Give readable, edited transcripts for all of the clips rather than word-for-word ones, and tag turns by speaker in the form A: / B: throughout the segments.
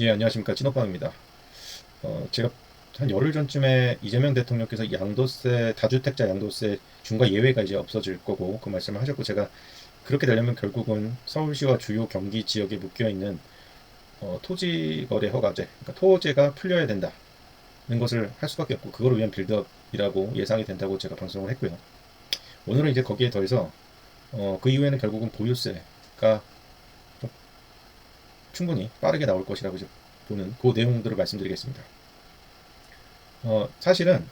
A: 예, 안녕하십니까. 찐오빵입니다. 제가 한 열흘 전쯤에 이재명 대통령께서 양도세, 다주택자 양도세 중과 예외가 이제 없어질 거고 그 말씀을 하셨고, 제가 그렇게 되려면 결국은 서울시와 주요 경기 지역에 묶여 있는 토지 거래 허가제, 그러니까 토제가 풀려야 된다는 것을 할 수밖에 없고, 그걸 위한 빌드업이라고 예상이 된다고 제가 방송을 했고요. 오늘은 이제 거기에 더해서 그 이후에는 결국은 보유세가 좀 충분히 빠르게 나올 것이라고 이제 보는 그 내용들을 말씀드리겠습니다. 사실은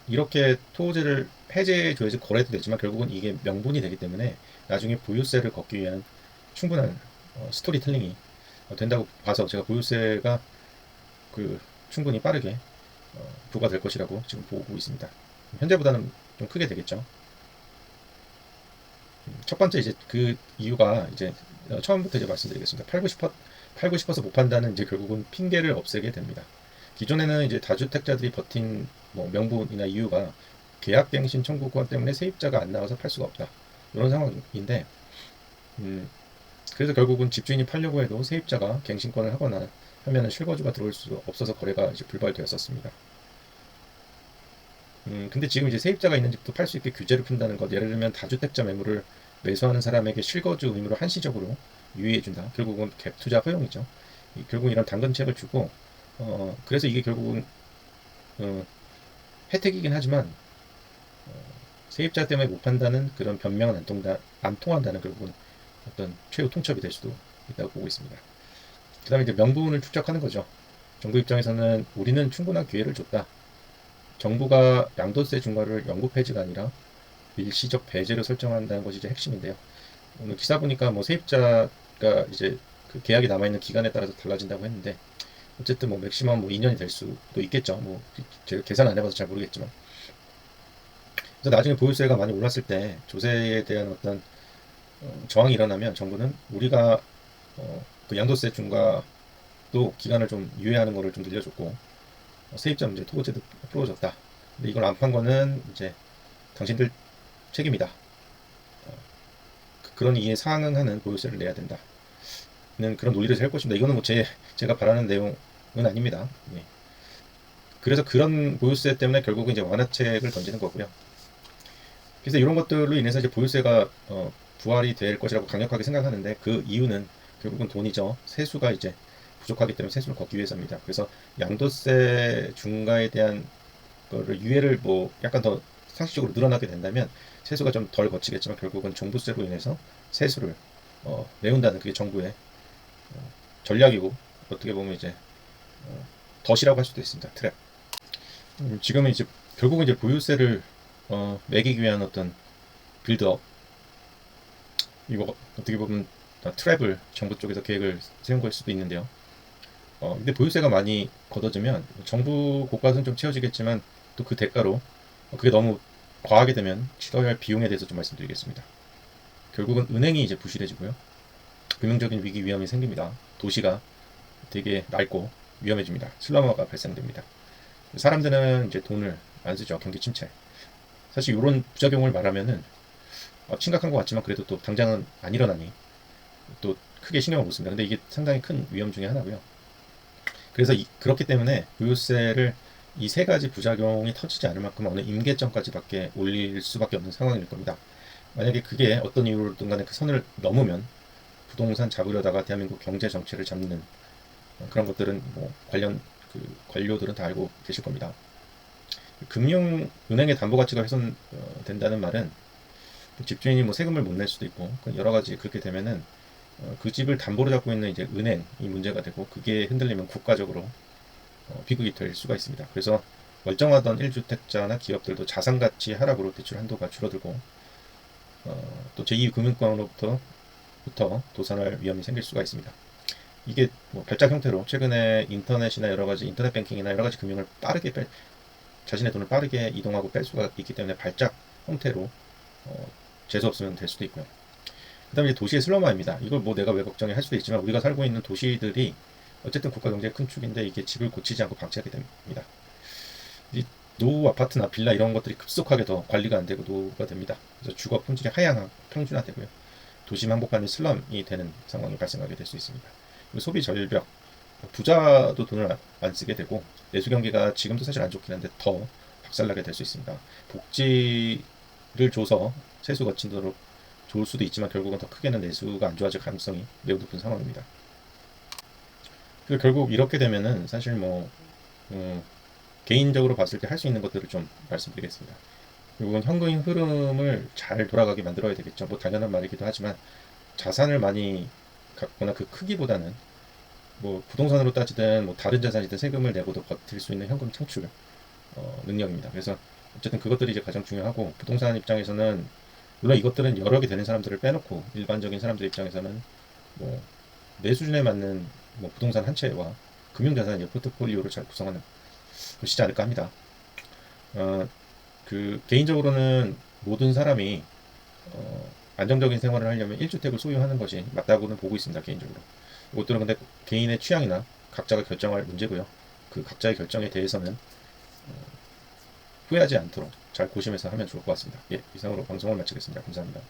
A: 이렇게 토지를 해제해줘야지 거래도 되지만 결국은 이게 명분이 되기 때문에 나중에 보유세를 걷기 위한 충분한 스토리텔링이 된다고 봐서, 제가 보유세가 충분히 빠르게 부과될 것이라고 지금 보고 있습니다. 현재보다는 좀 크게 되겠죠. 첫 번째 이제 그 이유가 이제 처음부터 이제 말씀드리겠습니다. 팔고 싶어서 못 판다는 이제 결국은 핑계를 없애게 됩니다. 기존에는 이제 다주택자들이 버틴 뭐 명분이나 이유가 계약갱신 청구권 때문에 세입자가 안 나와서 팔 수가 없다, 이런 상황인데, 그래서 결국은 집주인이 팔려고 해도 세입자가 갱신권을 하거나 하면은 실거주가 들어올 수 없어서 거래가 이제 불발되었었습니다. 근데 지금 이제 세입자가 있는 집도 팔 수 있게 규제를 푼다는 것, 예를 들면 다주택자 매물을 매수하는 사람에게 실거주 의무를 한시적으로 유예해준다. 결국은 갭 투자 허용이죠. 결국 이런 당근책을 주고, 그래서 이게 결국은 어, 혜택이긴 하지만 세입자 때문에 못 판다는 그런 변명은 안 통한다는, 결국은 어떤 최후 통첩이 될 수도 있다고 보고 있습니다. 그 다음에 이제 명분을 축적하는 거죠. 정부 입장에서는 우리는 충분한 기회를 줬다. 정부가 양도세 중과를 영구 폐지가 아니라 일시적 배제로 설정한다는 것이 이제 핵심인데요. 오늘 기사 보니까 뭐 세입자가 이제 그 계약이 남아있는 기간에 따라서 달라진다고 했는데, 어쨌든 뭐 맥시멈 뭐 2년이 될 수도 있겠죠. 뭐 제가 계산 안 해봐서 잘 모르겠지만, 그래서 나중에 보유세가 많이 올랐을 때 조세에 대한 어떤 저항이 일어나면 정부는 우리가 그 양도세 중과도 기간을 좀 유예하는 거를 좀 늘려줬고, 세입자 문제 토고제도 풀어줬다. 근데 이걸 안 판 거는 이제 당신들 책임이다. 그런 이에 상응하는 보유세를 내야 된다는 그런 논리를 할 것입니다. 이거는 뭐 제가 바라는 내용은 아닙니다. 예. 그래서 그런 보유세 때문에 결국은 이제 완화책을 던지는 거고요. 그래서 이런 것들로 인해서 이제 보유세가 부활이 될 것이라고 강력하게 생각하는데, 그 이유는 결국은 돈이죠. 세수가 이제 부족하기 때문에 세수를 걷기 위해서입니다. 그래서 양도세 중과에 대한 거를 유예를 뭐 약간 더 상식적으로 늘어나게 된다면 세수가 좀 덜 거치겠지만, 결국은 종부세로 인해서 세수를 메운다는, 그게 정부의 전략이고, 어떻게 보면 이제 덫이라고 할 수도 있습니다. 트랩. 지금은 이제 결국은 이제 보유세를 매기기 위한 어떤 빌드업, 이거 어떻게 보면 트랩을 정부 쪽에서 계획을 세운 걸 수도 있는데요. 근데 보유세가 많이 걷어지면 정부 고과는 좀 채워지겠지만, 또 그 대가로 그게 너무 과하게 되면 치러야 할 비용에 대해서 좀 말씀드리겠습니다. 결국은 은행이 이제 부실해지고요. 금융적인 위기 위험이 생깁니다. 도시가 되게 낡고 위험해집니다. 슬럼화가 발생됩니다. 사람들은 이제 돈을 안 쓰죠. 경기 침체. 사실 이런 부작용을 말하면은 심각한 것 같지만, 그래도 또 당장은 안 일어나니 또 크게 신경을 못 씁니다. 근데 이게 상당히 큰 위험 중에 하나고요. 그래서 그렇기 때문에 보유세를 이 세 가지 부작용이 터지지 않을 만큼 어느 임계점까지밖에 올릴 수밖에 없는 상황일 겁니다. 만약에 그게 어떤 이유로든 간에 그 선을 넘으면 부동산 잡으려다가 대한민국 경제 정체를 잡는 그런 것들은 뭐 관련 그 관료들은 다 알고 계실 겁니다. 은행의 담보 가치가 훼손된다는 말은 집주인이 뭐 세금을 못 낼 수도 있고, 여러 가지 그렇게 되면은 그 집을 담보로 잡고 있는 이제 은행이 문제가 되고, 그게 흔들리면 국가적으로 비극이 될 수가 있습니다. 그래서 멀쩡하던 1주택자나 기업들도 자산가치 하락으로 대출 한도가 줄어들고, 또 제2금융권으로부터 도산할 위험이 생길 수가 있습니다. 이게 뭐 발작 형태로 최근에 인터넷이나 여러 가지 인터넷 뱅킹이나 여러 가지 금융을 자신의 돈을 빠르게 이동하고 뺄 수가 있기 때문에 발작 형태로 재수 없으면 될 수도 있고요. 그 다음에 도시의 슬럼화입니다. 이걸 뭐 내가 왜 걱정해 할 수도 있지만, 우리가 살고 있는 도시들이 어쨌든 국가 경제의 큰 축인데, 이게 집을 고치지 않고 방치하게 됩니다. 이 노후 아파트나 빌라 이런 것들이 급속하게 더 관리가 안 되고 노후가 됩니다. 그래서 주거 품질이 평준화되고요. 도시 한복판이 슬럼이 되는 상황이 발생하게 될 수 있습니다. 소비 절벽, 부자도 돈을 안 쓰게 되고 내수 경기가 지금도 사실 안 좋긴 한데 더 박살나게 될 수 있습니다. 복지를 줘서 세수 거친도록 좋을 수도 있지만 결국은 더 크게는 내수가 안 좋아질 가능성이 매우 높은 상황입니다. 그래서 결국 이렇게 되면은 사실 뭐 개인적으로 봤을 때 할 수 있는 것들을 좀 말씀드리겠습니다. 결국은 현금 흐름을 잘 돌아가게 만들어야 되겠죠. 뭐 당연한 말이기도 하지만 자산을 많이 갖거나 그 크기보다는 뭐 부동산으로 따지든 뭐 다른 자산이든 세금을 내고도 버틸 수 있는 현금 창출 능력입니다. 그래서 어쨌든 그것들이 이제 가장 중요하고 부동산 입장에서는 물론 이것들은 여러 개 되는 사람들을 빼놓고 일반적인 사람들 입장에서는 뭐 내 수준에 맞는 뭐 부동산 한 채와 금융자산의 포트폴리오를 잘 구성하는 것이지 않을까 합니다. 어, 그 개인적으로는 모든 사람이 안정적인 생활을 하려면 1주택을 소유하는 것이 맞다고는 보고 있습니다. 개인적으로. 이것들은 근데 개인의 취향이나 각자가 결정할 문제고요. 그 각자의 결정에 대해서는 후회하지 않도록 잘 고심해서 하면 좋을 것 같습니다. 예, 이상으로 방송을 마치겠습니다. 감사합니다.